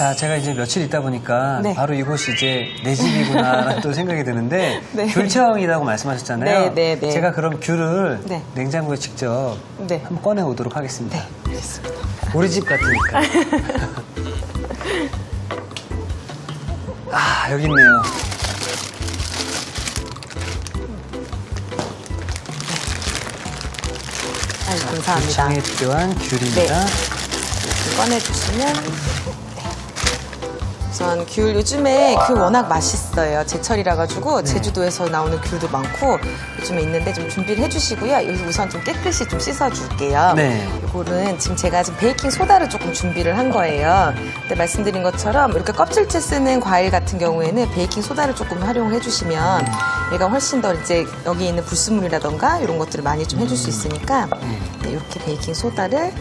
자, 제가 이제 며칠 있다 보니까 네. 바로 이곳이 이제 내 집이구나 또 생각이 드는데 네. 귤청이라고 말씀하셨잖아요. 네. 제가 그럼 귤을 네. 냉장고에 직접 네. 한번 꺼내 오도록 하겠습니다. 네, 알겠습니다. 우리 집 같으니까. 아, 여기 있네요. 아유, 감사합니다. 귤청에 필요한 귤입니다. 네. 꺼내주시면. 네. 우선 귤, 요즘에 귤 워낙 맛있어요. 제철이라 가지고 제주도에서 나오는 귤도 많고 요즘에 있는데 좀 준비를 해주시고요. 여기서 우선 좀 깨끗이 좀 씻어줄게요. 네. 이거는 지금 제가 지금 베이킹 소다를 조금 준비를 한 거예요. 근데 말씀드린 것처럼 이렇게 껍질째 쓰는 과일 같은 경우에는 베이킹 소다를 조금 활용을 해주시면 얘가 훨씬 더 이제 여기 있는 불순물이라던가 이런 것들을 많이 좀 해줄 수 있으니까 네, 이렇게 베이킹 소다를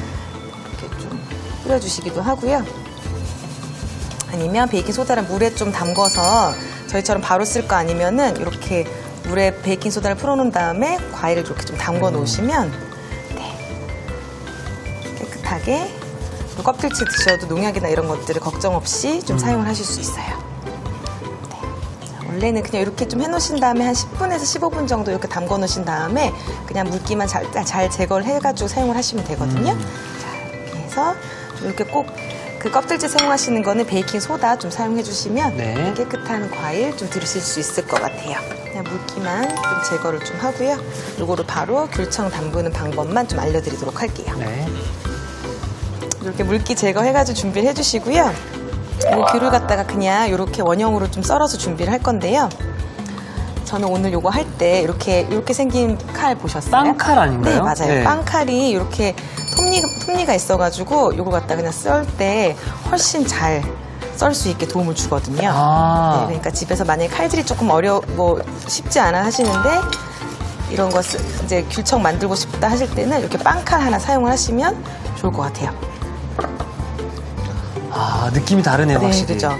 이렇게 좀 뿌려주시기도 하고요. 아니면 베이킹 소다를 물에 좀 담궈서 저희처럼 바로 쓸 거 아니면은 이렇게 물에 베이킹 소다를 풀어놓은 다음에 과일을 이렇게 좀 담궈 놓으시면 네. 깨끗하게 그리고 껍질째 드셔도 농약이나 이런 것들을 걱정 없이 좀 사용을 하실 수 있어요. 네. 자, 원래는 그냥 이렇게 좀 해놓으신 다음에 한 10분에서 15분 정도 이렇게 담궈 놓으신 다음에 그냥 물기만 잘 제거를 해가지고 사용을 하시면 되거든요. 자, 이렇게 해서 이렇게 꼭 그 껍질째 사용하시는 거는 베이킹 소다 좀 사용해 주시면 네. 깨끗한 과일 좀 들으실 수 있을 것 같아요. 그냥 물기만 좀 제거를 좀 하고요. 이거를 바로 귤청 담그는 방법만 좀 알려드리도록 할게요. 네. 이렇게 물기 제거해가지고 준비를 해주시고요. 이 귤을 갖다가 그냥 이렇게 원형으로 좀 썰어서 준비를 할 건데요. 저는 오늘 요거 할 때 이렇게 생긴 칼 보셨어요? 빵칼 아닌가요? 네, 맞아요. 네. 빵칼이 이렇게 톱니가 있어가지고 요거 갖다 그냥 썰 때 훨씬 잘 썰 수 있게 도움을 주거든요. 아. 네, 그러니까 집에서 만약에 칼질이 조금 쉽지 않아 하시는데 이런 거 이제 귤청 만들고 싶다 하실 때는 이렇게 빵칼 하나 사용을 하시면 좋을 것 같아요. 아, 느낌이 다르네요, 네, 확실히. 그죠.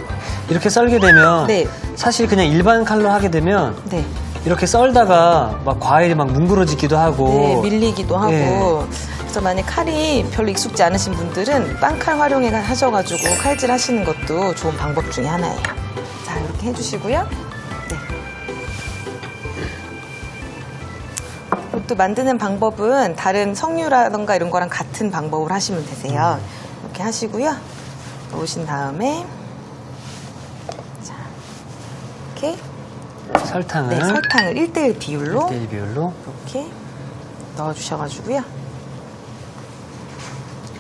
이렇게 썰게 되면 네. 사실 그냥 일반 칼로 하게 되면 네. 이렇게 썰다가 막 과일이 막 뭉그러지기도 하고 네, 밀리기도 하고. 예. 그래서 만약 칼이 별로 익숙지 않으신 분들은 빵칼 활용해 하셔가지고 칼질 하시는 것도 좋은 방법 중에 하나예요. 자, 이렇게 해주시고요. 네. 이것도 만드는 방법은 다른 석류라던가 이런 거랑 같은 방법을 하시면 되세요. 이렇게 하시고요. 넣으신 다음에 자, 이렇게 설탕을 네, 설탕을 1대1 비율로 1대1 비율로. 이렇게 넣어주셔가지고요.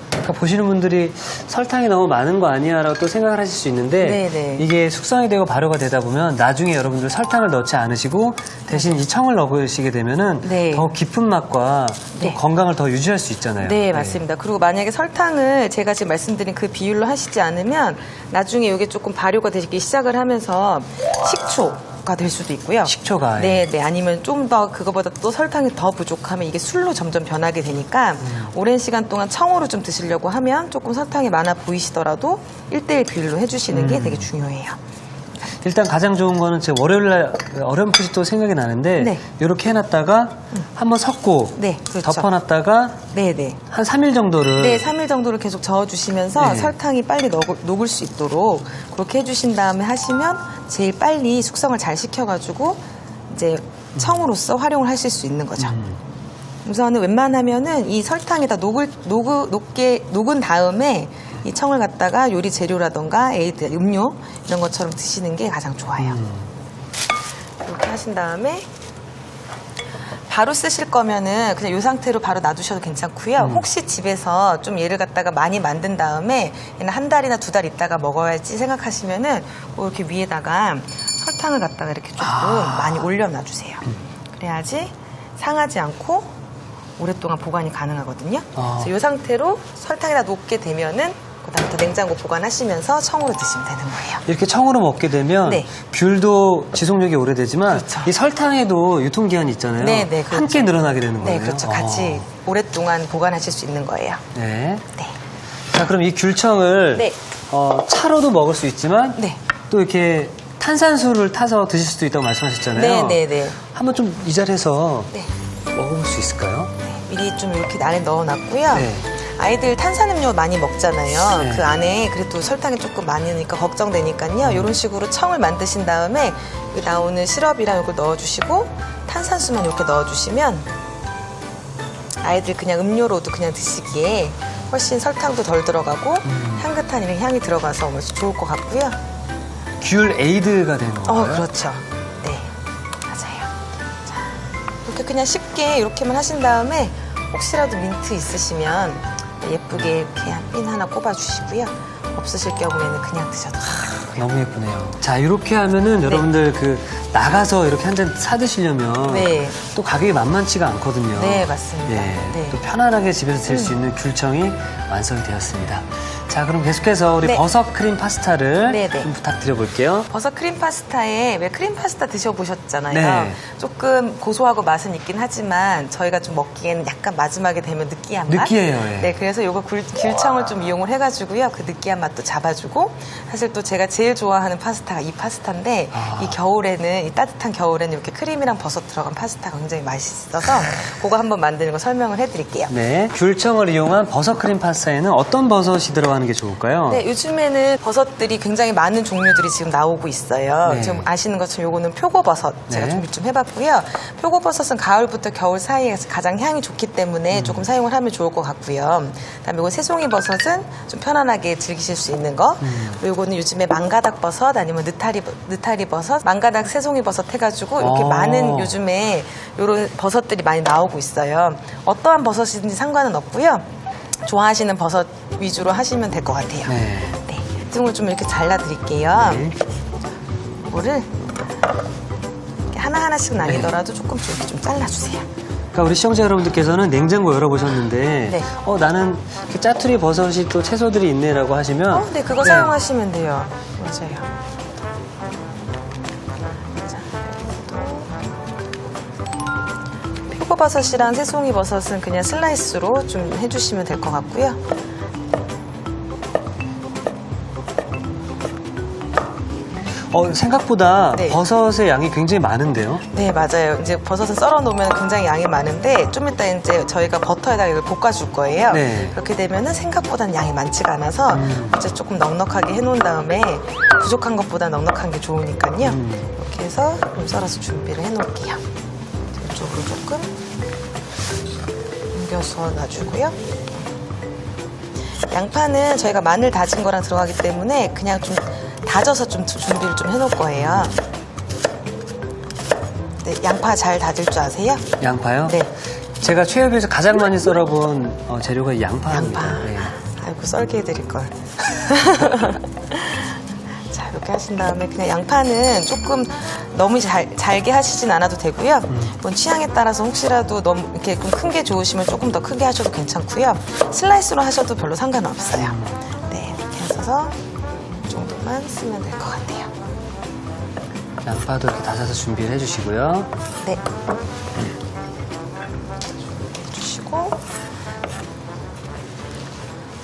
그러니까 보시는 분들이 설탕이 너무 많은 거 아니야 라고 또 생각을 하실 수 있는데 네네. 이게 숙성이 되고 발효가 되다 보면 나중에 여러분들 설탕을 넣지 않으시고 대신 이 청을 넣으시게 되면은 네. 더 깊은 맛과 또 네. 건강을 더 유지할 수 있잖아요. 네, 맞습니다. 그리고 만약에 설탕을 제가 지금 말씀드린 그 비율로 하시지 않으면 나중에 이게 조금 발효가 되기 시작을 하면서 식초가 될 수도 있고요. 식초가. 네, 아니면 좀 더 그거보다 또 설탕이 더 부족하면 이게 술로 점점 변하게 되니까 오랜 시간 동안 청으로 좀 드시려고 하면 조금 설탕이 많아 보이시더라도 1대1 비율로 해주시는 게 되게 중요해요. 일단 가장 좋은 거는 제 월요일날 어렴풋이 또 생각이 나는데 네. 이렇게 해놨다가 한번 섞고 네, 그렇죠. 덮어놨다가 네네. 한 3일 정도를 네, 3일 정도를 계속 저어주시면서 네. 설탕이 빨리 녹을 수 있도록 그렇게 해주신 다음에 하시면 제일 빨리 숙성을 잘 시켜가지고 이제 청으로서 활용을 하실 수 있는 거죠. 우선은 웬만하면은 이 설탕에다 녹은 다음에 이 청을 갖다가 요리 재료라던가 에이드, 음료 이런 것처럼 드시는 게 가장 좋아요. 이렇게 하신 다음에 바로 쓰실 거면은 그냥 이 상태로 바로 놔두셔도 괜찮고요. 혹시 집에서 좀 얘를 갖다가 많이 만든 다음에 얘는 한 달이나 2달 있다가 먹어야지 생각하시면은 이렇게 위에다가 설탕을 갖다가 이렇게 조금 많이 올려놔주세요. 그래야지 상하지 않고 오랫동안 보관이 가능하거든요. 그래서 이 상태로 설탕이 다 녹게 되면은 그다음부터 냉장고 보관하시면서 청으로 드시면 되는 거예요. 이렇게 청으로 먹게 되면 네. 귤도 지속력이 오래되지만 그렇죠. 이 설탕에도 유통기한이 있잖아요. 네, 그렇죠. 함께 늘어나게 되는 거예요. 네, 그렇죠. 같이 오랫동안 보관하실 수 있는 거예요. 네. 네. 자, 그럼 이 귤청을 네. 차로도 먹을 수 있지만 네. 또 이렇게 탄산수를 타서 드실 수도 있다고 말씀하셨잖아요. 네. 한번 좀 이 자리에서 네. 먹어볼 수 있을까요? 미리 좀 이렇게 안에 넣어놨고요. 네. 아이들 탄산음료 많이 먹잖아요. 네. 그 안에 그래도 설탕이 조금 많으니까 걱정되니까요. 이런 식으로 청을 만드신 다음에 여기 나오는 시럽이랑 이걸 넣어주시고 탄산수만 이렇게 넣어주시면 아이들 그냥 음료로도 그냥 드시기에 훨씬 설탕도 덜 들어가고 향긋한 이런 향이 들어가서 훨씬 좋을 것 같고요. 귤 에이드가 되는 건가요? 그렇죠. 네, 맞아요. 자, 이렇게 그냥 쉽게 이렇게만 하신 다음에 혹시라도 민트 있으시면 예쁘게 이렇게 한 핀 하나 꼽아주시고요. 없으실 경우에는 그냥 드셔도 되고요. 너무 예쁘네요. 자, 이렇게 하면은 여러분들 그 나가서 이렇게 한 잔 사드시려면 네. 또 가격이 만만치가 않거든요. 네, 맞습니다. 예, 네. 또 편안하게 집에서 드실 수 있는 귤청이 완성이 되었습니다. 자, 그럼 계속해서 우리 네. 버섯 크림 파스타를 네, 네. 좀 부탁드려볼게요. 버섯 크림 파스타에 왜 크림 파스타 드셔보셨잖아요. 네. 조금 고소하고 맛은 있긴 하지만 저희가 좀 먹기에는 약간 마지막에 되면 느끼한 맛. 느끼해요, 예. 네, 그래서 요거 귤청을 좀 이용을 해가지고요. 그 느끼한 맛도 잡아주고 사실 또 제가 제일 좋아하는 파스타가 이 파스타인데 아. 이 겨울에는 이 따뜻한 겨울에는 이렇게 크림이랑 버섯 들어간 파스타가 굉장히 맛있어서 그거 한번 만드는 거 설명을 해드릴게요. 네, 귤청을 이용한 버섯 크림 파스타에는 어떤 버섯이 들어가는 게 좋을까요? 네, 요즘에는 버섯들이 굉장히 많은 종류들이 지금 나오고 있어요. 네. 지금 아시는 것처럼 요거는 표고버섯 제가 네. 준비 좀 해봤고요. 표고버섯은 가을부터 겨울 사이에 가장 향이 좋기 때문에 조금 사용을 하면 좋을 것 같고요. 그다음에 요거 새송이버섯은 좀 편안하게 즐기실 수 있는 거. 그리고 요거는 요즘에 망가닥버섯 아니면 느타리버섯, 망가닥 새송이버섯 해가지고 이렇게 아. 많은 요즘에 요런 버섯들이 많이 나오고 있어요. 어떠한 버섯이든지 상관은 없고요. 좋아하시는 버섯 위주로 하시면 될 것 같아요. 네. 네, 등을 좀 이렇게 잘라드릴게요. 네. 이거를 이렇게 하나하나씩 나뉘더라도 조금씩 이렇게 좀 잘라주세요. 그러니까 우리 시청자 여러분들께서는 냉장고 열어보셨는데 네. 나는 이렇게 짜투리 버섯이 또 채소들이 있네라고 하시면 네, 그거 사용하시면 돼요. 맞아요. 표고버섯이랑 새송이버섯은 그냥 슬라이스로 좀 해주시면 될 것 같고요. 생각보다 네. 버섯의 양이 굉장히 많은데요. 네, 맞아요. 이제 버섯은 썰어 놓으면 굉장히 양이 많은데 좀 이따 이제 저희가 버터에다가 이걸 볶아줄 거예요. 네. 그렇게 되면은 생각보다는 양이 많지가 않아서 이제 조금 넉넉하게 해놓은 다음에 부족한 것보다 넉넉한 게 좋으니까요. 이렇게 해서 좀 썰어서 준비를 해놓을게요. 이쪽으로 조금 옮겨서 놔주고요. 양파는 저희가 마늘 다진 거랑 들어가기 때문에 그냥 좀 다져서 좀 준비를 좀 해놓을 거예요. 네, 양파 잘 다질 줄 아세요? 양파요? 네. 제가 최협에서 가장 많이 썰어본 재료가 이 양파입니다. 양파. 네. 아이고, 썰게 해드릴 걸. 자, 이렇게 하신 다음에 그냥 양파는 조금 너무 잘게 하시진 않아도 되고요. 이건 취향에 따라서 혹시라도 너무 이렇게 좀 큰 게 좋으시면 조금 더 크게 하셔도 괜찮고요. 슬라이스로 하셔도 별로 상관없어요. 네, 이렇게 해서 이 정도만 쓰면 될 것 같아요. 양파도 이렇게 다져서 준비를 해주시고요. 네. 해주시고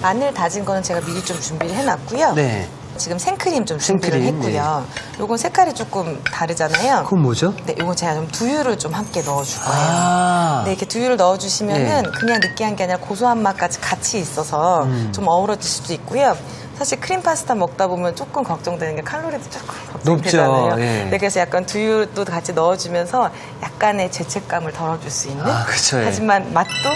마늘 다진 거는 제가 미리 좀 준비를 해놨고요. 네. 지금 생크림 좀 준비를 생크림, 했고요. 요건 색깔이 조금 다르잖아요. 그건 뭐죠? 네, 요건 제가 좀 두유를 좀 함께 넣어줄 거예요. 아. 네, 이렇게 두유를 넣어주시면은 네. 그냥 느끼한 게 아니라 고소한 맛까지 같이 있어서 좀 어우러질 수도 있고요. 사실 크림 파스타 먹다 보면 조금 걱정되는 게 칼로리도 조금 걱정되잖아요. 높죠. 예. 네, 그래서 약간 두유도 같이 넣어주면서 약간의 죄책감을 덜어줄 수 있는. 그쵸. 예. 하지만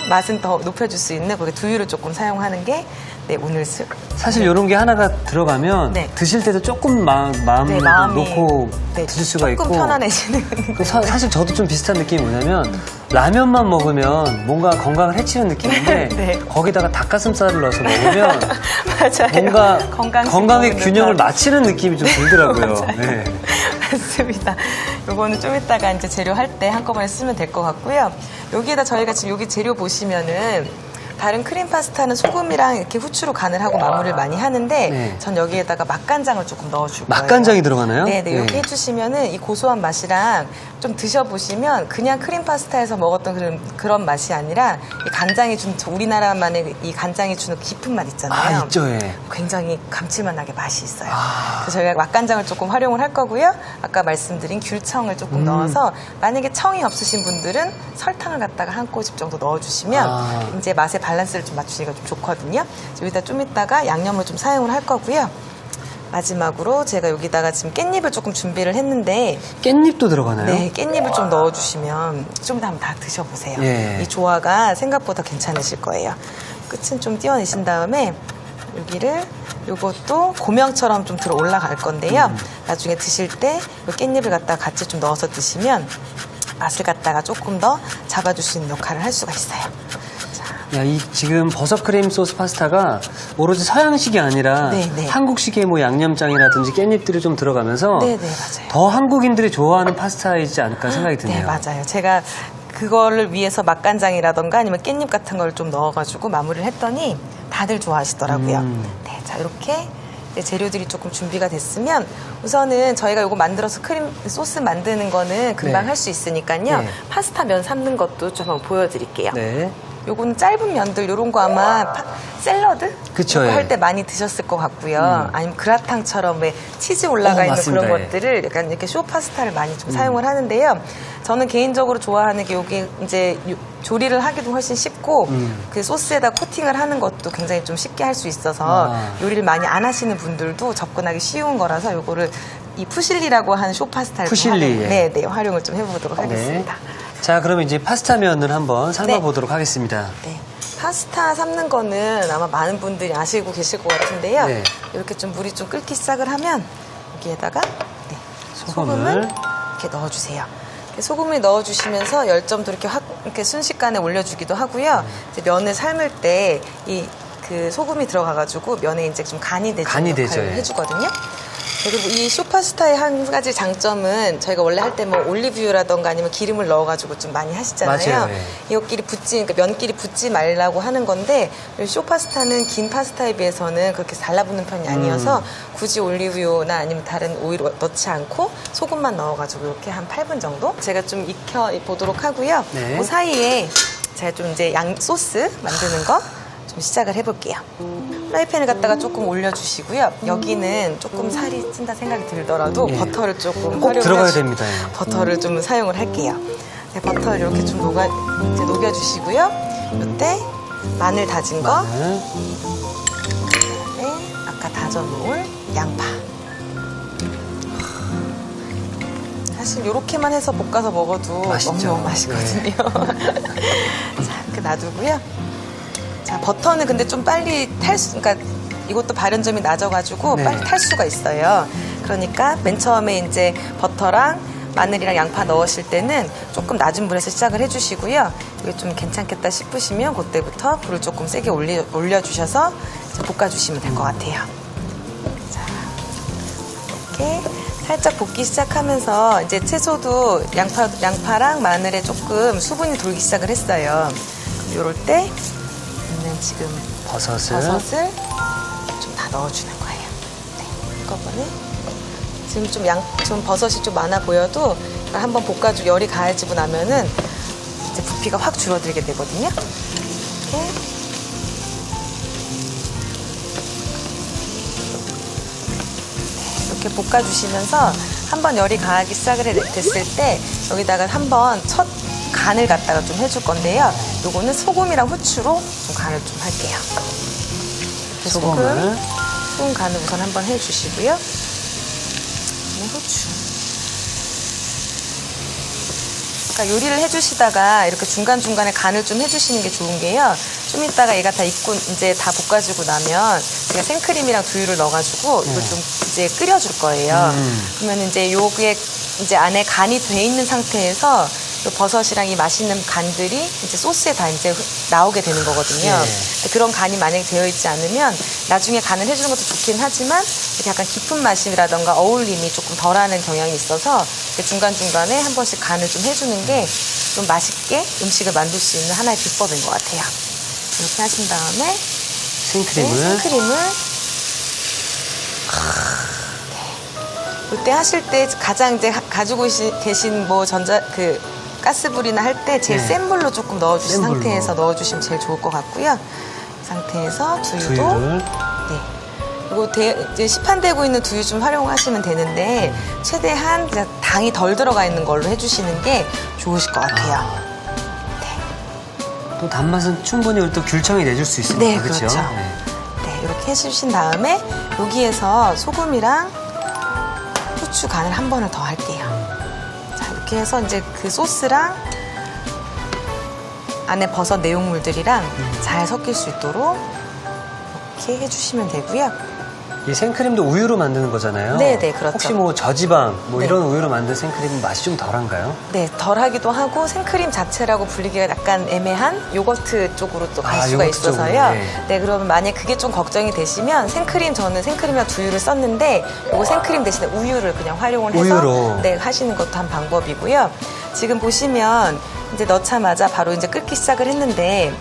맛은 더 높여줄 수 있는 그렇게 두유를 조금 사용하는 게 네, 오늘 사실 이런 게 하나가 들어가면 네. 드실 때도 조금 마음을 네, 마음이 놓고 네, 드실 수가 있고 조금 편안해지는. 또 사실 저도 좀 비슷한 느낌이 뭐냐면 라면만 먹으면 뭔가 건강을 해치는 느낌인데 네. 거기다가 닭가슴살을 넣어서 먹으면 맞아요. 뭔가 건강식 건강의 먹는 균형을 듯한. 맞추는 느낌이 좀 들더라고요. 네. 맞습니다. 요거는 좀 이따가 이제 재료 할 때 한꺼번에 쓰면 될 것 같고요. 여기에다 저희가 지금 여기 재료 보시면은 다른 크림 파스타는 소금이랑 이렇게 후추로 간을 하고 마무리를 많이 하는데 네. 전 여기에다가 맛간장을 조금 넣어줄 거예요. 맛간장이 들어가나요? 네, 네. 이렇게 네. 해주시면은 이 고소한 맛이랑 좀 드셔보시면 그냥 크림 파스타에서 먹었던 그런 맛이 아니라 이 간장이 준 우리나라만의 이 간장이 주는 깊은 맛 있잖아요. 있죠, 예. 굉장히 감칠맛 나게 맛이 있어요. 그래서 저희가 맛간장을 조금 활용을 할 거고요. 아까 말씀드린 귤청을 조금 넣어서 만약에 청이 없으신 분들은 설탕을 갖다가 한 꼬집 정도 넣어주시면 이제 맛의 밸런스를 좀 맞추기가 좀 좋거든요. 여기다 좀 이따가 양념을 좀 사용을 할 거고요. 마지막으로 제가 여기다가 지금 깻잎을 조금 준비를 했는데 깻잎도 들어가나요? 네, 깻잎을 좀 넣어주시면 좀 이따 한번 다 드셔보세요. 예. 이 조화가 생각보다 괜찮으실 거예요. 끝은 좀 띄어내신 다음에 여기를 요것도 고명처럼 좀 들어 올라갈 건데요. 나중에 드실 때 이 깻잎을 갖다가 같이 좀 넣어서 드시면 맛을 갖다가 조금 더 잡아줄 수 있는 역할을 할 수가 있어요. 야, 이 지금 버섯 크림 소스 파스타가 오로지 서양식이 아니라 네, 네. 한국식의 뭐 양념장이라든지 깻잎들이 좀 들어가면서 네, 네, 맞아요. 더 한국인들이 좋아하는 파스타이지 않을까 생각이 드네요. 네, 맞아요. 제가 그거를 위해서 맛간장이라던가 아니면 깻잎 같은 걸 좀 넣어가지고 마무리를 했더니 다들 좋아하시더라고요. 네, 자, 이렇게 이제 재료들이 조금 준비가 됐으면 우선은 저희가 이거 만들어서 크림 소스 만드는 거는 금방 네. 할 수 있으니까요. 네. 파스타 면 삶는 것도 좀 한번 보여드릴게요. 네. 요거는 짧은 면들 요런 거 아마 샐러드 그쵸, 예. 할 때 많이 드셨을 것 같고요. 아니면 그라탕처럼 왜 치즈 올라가 있는 맞습니다, 그런 예. 것들을 약간 이렇게 쇼 파스타를 많이 좀 사용을 하는데요. 저는 개인적으로 좋아하는 게 요게 이제 조리를 하기도 훨씬 쉽고 그 소스에다 코팅을 하는 것도 굉장히 좀 쉽게 할 수 있어서 요리를 많이 안 하시는 분들도 접근하기 쉬운 거라서 요거를 이 푸실리라고 하는 쇼 파스타를 푸실리, 예. 활용을 좀 해보도록 하겠습니다. 자, 그러면 이제 파스타면을 한번 삶아보도록 네. 하겠습니다. 네. 파스타 삶는 거는 아마 많은 분들이 아시고 계실 것 같은데요. 네. 이렇게 좀 물이 좀 끓기 시작을 하면 여기에다가 네, 소금을 이렇게 넣어주세요. 이렇게 소금을 넣어주시면서 열점도 이렇게 확 이렇게 순식간에 올려주기도 하고요. 이제 면을 삶을 때 이 그 소금이 들어가가지고 면에 이제 좀 간이 되죠. 간이 되죠, 역할을 예. 해주거든요. 그리고 이 쇼파스타의 한 가지 장점은 저희가 원래 할 때 뭐 올리브유라던가 아니면 기름을 넣어가지고 좀 많이 하시잖아요. 맞아요, 예. 이것끼리 그러니까 면끼리 붙지 말라고 하는 건데 쇼파스타는 긴 파스타에 비해서는 그렇게 달라붙는 편이 아니어서 굳이 올리브유나 아니면 다른 오일을 넣지 않고 소금만 넣어가지고 이렇게 한 8분 정도 제가 좀 익혀 보도록 하고요. 네. 그 사이에 제가 좀 이제 양 소스 만드는 거 좀 시작을 해볼게요. 프라이팬을 갖다가 조금 올려주시고요. 여기는 조금 살이 찐다 생각이 들더라도 예. 버터를 조금 꼭 활용을 들어가야 해주- 됩니다. 예. 버터를 좀 사용을 할게요. 네, 버터를 이렇게 좀 이제 녹여주시고요. 이때 마늘 다진 거, 마늘. 네, 아까 다져놓은 양파. 사실 이렇게만 해서 볶아서 먹어도 맛있죠. 너무 맛있거든요. 자, 이렇게 놔두고요. 자, 버터는 근데 좀 빨리 그러니까 이것도 발연점이 낮아가지고 네. 빨리 탈 수가 있어요. 그러니까 맨 처음에 이제 버터랑 마늘이랑 양파 넣으실 때는 조금 낮은 불에서 시작을 해주시고요. 이게 좀 괜찮겠다 싶으시면 그때부터 불을 조금 세게 올려주셔서 이제 볶아주시면 될 것 같아요. 자, 이렇게 살짝 볶기 시작하면서 이제 채소도 양파랑 마늘에 조금 수분이 돌기 시작을 했어요. 이럴 때 저는 지금 버섯을. 좀 다 넣어주는 거예요. 네, 한꺼번에. 지금 좀 버섯이 좀 많아 보여도 한번 볶아주고 열이 가해지고 나면은 이제 부피가 확 줄어들게 되거든요. 이렇게 볶아주시면서 한번 열이 가하기 시작을 됐을 때 여기다가 한번 첫 간을 갖다가 좀 해줄 건데요. 요거는 소금이랑 후추로 좀 간을 좀 할게요. 소금을. 소금 간을 우선 한번 해주시고요. 그다음에 후추. 그러니까 요리를 해주시다가 이렇게 중간중간에 간을 좀 해주시는 게 좋은 게요. 좀 이따가 얘가 다 익고 이제 다 볶아지고 나면 제가 생크림이랑 두유를 넣어가지고 이걸 좀 이제 끓여줄 거예요. 그러면 이제 요게 이제 안에 간이 돼 있는 상태에서 요 버섯이랑 이 맛있는 간들이 이제 소스에 다 이제 나오게 되는 거거든요. 근데 그런 간이 만약에 되어 있지 않으면 나중에 간을 해주는 것도 좋긴 하지만 이렇게 약간 깊은 맛이라던가 어울림이 조금 덜하는 경향이 있어서 중간중간에 한 번씩 간을 좀 해주는 게 좀 맛있게 음식을 만들 수 있는 하나의 비법인 것 같아요. 이렇게 하신 다음에 생크림을 이때 하실 때 가장 이제 가지고 계신 뭐 가스불이나 할 때 제일 네. 센 불로 조금 넣어주신 센 불로. 상태에서 넣어주시면 제일 좋을 것 같고요. 이 상태에서 두유도 두유를. 네. 이거 이제 시판되고 있는 두유 좀 활용하시면 되는데 최대한 이제 당이 덜 들어가 있는 걸로 해주시는 게 좋으실 것 같아요. 네. 또 단맛은 충분히 우리 또 귤청이 내줄 수 있으니까. 네, 그렇죠? 그렇죠. 네, 이렇게 해주신 다음에 여기에서 소금이랑 후추 간을 한 번을 더 할게요. 자, 이렇게 해서 이제 그 소스랑 안에 버섯 내용물들이랑 잘 섞일 수 있도록 이렇게 해주시면 되고요. 이 생크림도 우유로 만드는 거잖아요. 네, 네, 그렇죠. 혹시 뭐 저지방 뭐 네. 이런 우유로 만든 생크림은 맛이 좀 덜한가요? 네, 덜하기도 하고 생크림 자체라고 불리기가 약간 애매한 요거트 쪽으로 또 갈 수가 요거트 있어서요. 쪽으로, 네. 네, 그러면 만약 그게 좀 걱정이 되시면 저는 생크림이랑 두유를 썼는데 요거 생크림 대신에 우유를 그냥 활용을 해서 우유로. 네, 하시는 것도 한 방법이고요. 지금 보시면 이제 넣자마자 바로 이제 끓기 시작을 했는데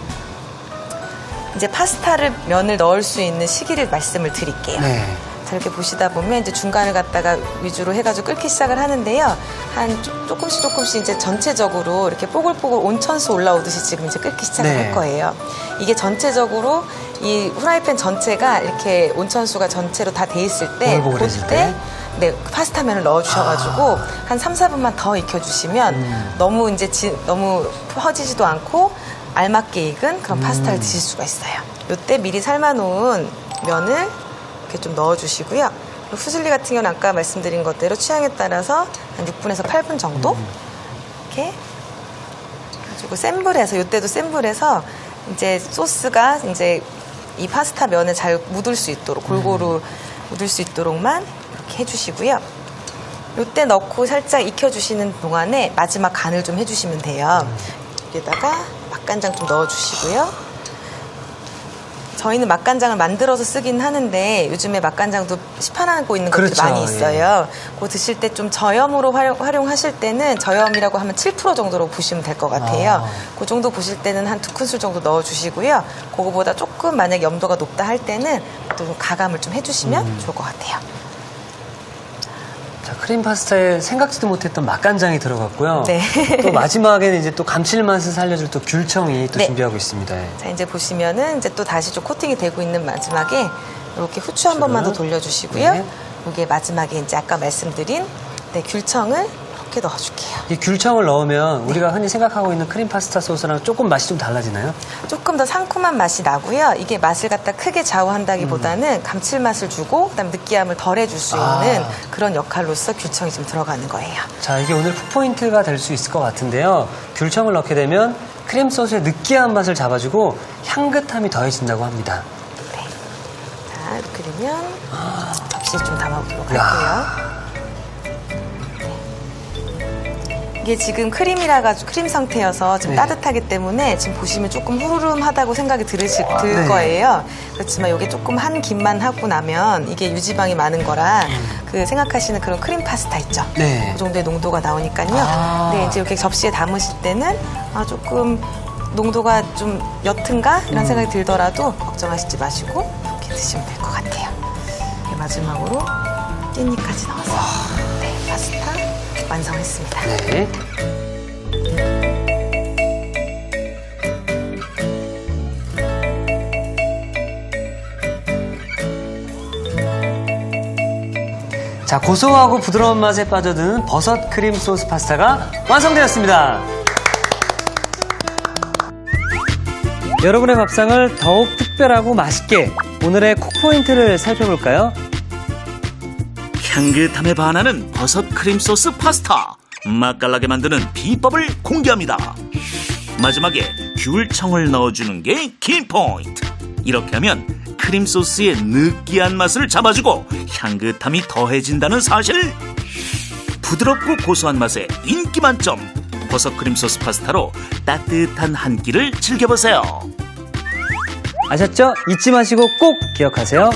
이제 파스타를 면을 넣을 수 있는 시기를 말씀을 드릴게요. 네. 자, 이렇게 보시다 보면 이제 중간을 갖다가 위주로 해가지고 끓기 시작을 하는데요. 한 조금씩 이제 전체적으로 이렇게 뽀글뽀글 온천수 올라오듯이 지금 이제 끓기 시작을 네. 할 거예요. 이게 전체적으로 이 후라이팬 전체가 이렇게 온천수가 전체로 다 돼 있을 때, 보글보글해질 그때 네, 파스타면을 넣어주셔가지고 한 3, 4분만 더 익혀주시면 너무 이제 너무 퍼지지도 않고 알맞게 익은 그런 파스타를 드실 수가 있어요. 이때 미리 삶아놓은 면을 이렇게 좀 넣어주시고요. 푸즐리 같은 경우는 아까 말씀드린 것대로 취향에 따라서 한 6분에서 8분 정도 이렇게 가지고 센 불에서 이때도 센 불에서 이제 소스가 이제 이 파스타 면에 잘 묻을 수 있도록 골고루 묻을 수 있도록만 이렇게 해주시고요. 이때 넣고 살짝 익혀주시는 동안에 마지막 간을 좀 해주시면 돼요. 여기다가 맛간장 좀 넣어주시고요. 저희는 맛간장을 만들어서 쓰긴 하는데 요즘에 맛간장도 시판하고 있는 것들이 그렇죠, 많이 있어요. 그거 드실 때 좀 저염으로 활용하실 때는 저염이라고 하면 7% 정도로 보시면 될 것 같아요. 그 정도 보실 때는 한 2큰술 정도 넣어주시고요. 그거보다 조금 만약 염도가 높다 할 때는 또 가감을 좀 해주시면 좋을 것 같아요. 자, 크림 파스타에 생각지도 못했던 맛간장이 들어갔고요. 네. 또 마지막에는 이제 또 감칠맛을 살려줄 또 귤청이 또 네. 준비하고 있습니다. 자, 이제 보시면은 이제 또 다시 좀 코팅이 되고 있는 마지막에 이렇게 후추 한 번만 더 돌려주시고요. 네. 이게 마지막에 이제 아까 말씀드린 네, 귤청을 이렇게 넣어줄게요. 이 귤청을 넣으면 우리가 흔히 생각하고 있는 크림 파스타 소스랑 조금 맛이 좀 달라지나요? 조금 더 상큼한 맛이 나고요. 이게 맛을 갖다 크게 좌우한다기보다는 감칠맛을 주고 그다음 느끼함을 덜해줄 수 있는 그런 역할로서 귤청이 좀 들어가는 거예요. 자, 이게 오늘 풋포인트가 될 수 있을 것 같은데요. 귤청을 넣게 되면 크림 소스의 느끼한 맛을 잡아주고 향긋함이 더해진다고 합니다. 네. 자, 이렇게 되면 접시에 좀 담아보도록 야. 할게요. 이게 지금 크림 상태여서 지금 네. 따뜻하기 때문에 지금 보시면 조금 후루름하다고 생각이 들 네. 거예요. 그렇지만 이게 조금 한 김만 하고 나면 이게 유지방이 많은 거라 그 생각하시는 그런 크림 파스타 있죠. 네. 그 정도의 농도가 나오니까요. 네, 이제 이렇게 접시에 담으실 때는 조금 농도가 좀 옅은가 이런 생각이 들더라도 걱정하시지 마시고 이렇게 드시면 될 것 같아요. 이렇게 마지막으로 깻잎까지 넣어서 네, 파스타 완성했습니다. 네. 자, 고소하고 부드러운 맛에 빠져드는 버섯 크림 소스 파스타가 완성되었습니다. 여러분의 밥상을 더욱 특별하고 맛있게 오늘의 콕포인트를 살펴볼까요? 향긋함에 반하는 버섯 크림 소스 파스타. 맛깔나게 만드는 비법을 공개합니다. 마지막에 귤청을 넣어주는 게 키포인트. 이렇게 하면 크림 소스의 느끼한 맛을 잡아주고 향긋함이 더해진다는 사실. 부드럽고 고소한 맛에 인기 만점 버섯 크림 소스 파스타로 따뜻한 한 끼를 즐겨보세요. 아셨죠? 잊지 마시고 꼭 기억하세요.